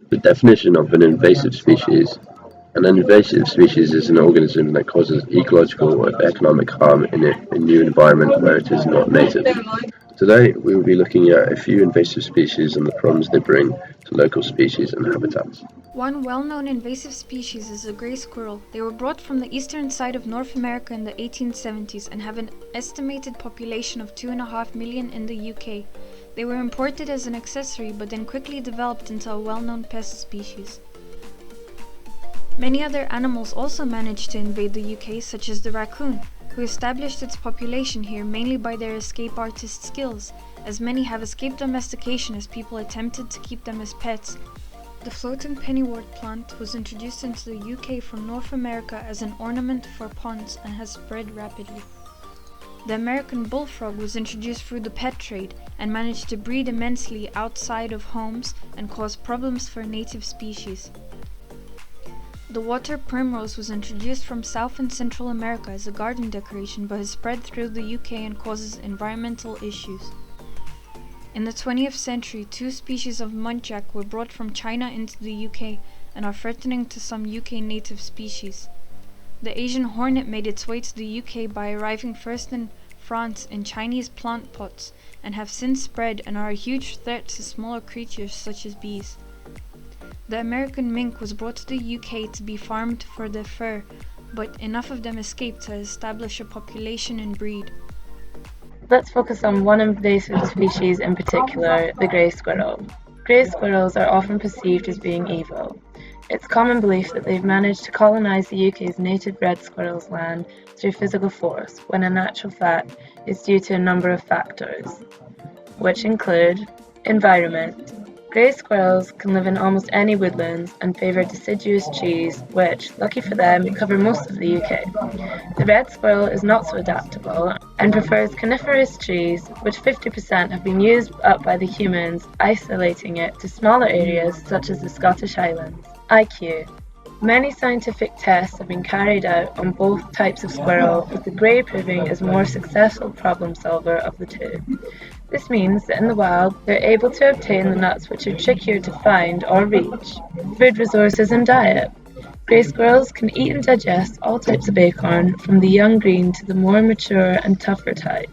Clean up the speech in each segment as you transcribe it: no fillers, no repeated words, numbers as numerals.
The definition of an invasive species is an organism that causes ecological or economic harm in a new environment where it is not native. Today, we will be looking at a few invasive species and the problems they bring to local species and habitats. One well-known invasive species is the gray squirrel. They were brought from the eastern side of North America in the 1870s and have an estimated population of 2.5 million in the UK. They were imported as an accessory but then quickly developed into a well-known pest species. Many other animals also managed to invade the UK, such as the raccoon, who established its population here mainly by their escape artist skills, as many have escaped domestication as people attempted to keep them as pets. The floating pennywort plant was introduced into the UK from North America as an ornament for ponds and has spread rapidly. The American bullfrog was introduced through the pet trade and managed to breed immensely outside of homes and cause problems for native species. The water primrose was introduced from South and Central America as a garden decoration but has spread through the UK and causes environmental issues. In the 20th century, 2 species of muntjac were brought from China into the UK and are threatening to some UK native species. The Asian hornet made its way to the UK by arriving first in France in Chinese plant pots and have since spread and are a huge threat to smaller creatures such as bees. The American mink was brought to the UK to be farmed for their fur, but enough of them escaped to establish a population and breed. Let's focus on one invasive species in particular, the grey squirrel. Grey squirrels are often perceived as being evil. It's common belief that they've managed to colonise the UK's native red squirrel's land through physical force, when in actual fact it's due to a number of factors, which include environment. Grey squirrels can live in almost any woodlands and favour deciduous trees which, lucky for them, cover most of the UK. The red squirrel is not so adaptable and prefers coniferous trees, which 50% have been used up by the humans, isolating it to smaller areas such as the Scottish Highlands. IQ. Many scientific tests have been carried out on both types of squirrel, with the grey proving as more successful problem solver of the two. This means that in the wild, they're able to obtain the nuts which are trickier to find or reach. Food resources and diet. Grey squirrels can eat and digest all types of acorn, from the young green to the more mature and tougher type.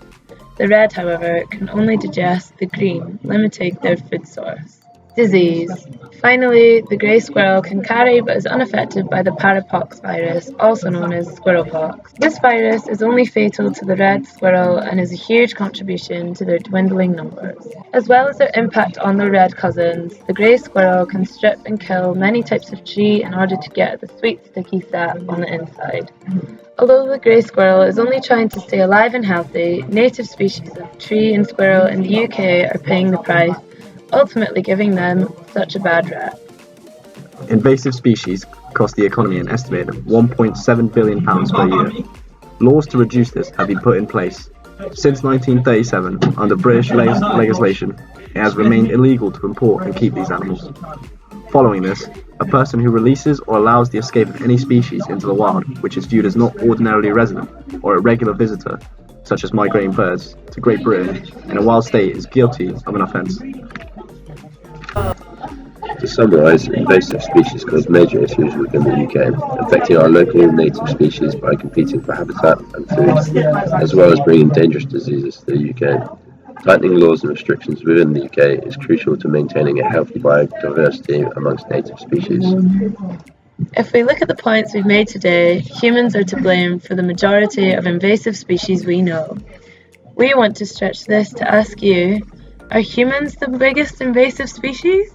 The red, however, can only digest the green, limiting their food source. Disease. Finally, the grey squirrel can carry but is unaffected by the parapox virus, also known as squirrelpox. This virus is only fatal to the red squirrel and is a huge contribution to their dwindling numbers. As well as their impact on their red cousins, the grey squirrel can strip and kill many types of tree in order to get the sweet sticky sap on the inside. Although the grey squirrel is only trying to stay alive and healthy, native species of tree and squirrel in the UK are paying the price, ultimately giving them such a bad rep. Invasive species cost the economy an estimated £1.7 billion per year. Laws to reduce this have been put in place. Since 1937, under British legislation, it has remained illegal to import and keep these animals. Following this, a person who releases or allows the escape of any species into the wild, which is viewed as not ordinarily resident or a regular visitor, such as migrating birds, to Great Britain in a wild state is guilty of an offence. To summarise, invasive species cause major issues within the UK, affecting our local native species by competing for habitat and food, as well as bringing dangerous diseases to the UK. Tightening laws and restrictions within the UK is crucial to maintaining a healthy biodiversity amongst native species. If we look at the points we've made today, humans are to blame for the majority of invasive species we know. We want to stretch this to ask you, are humans the biggest invasive species?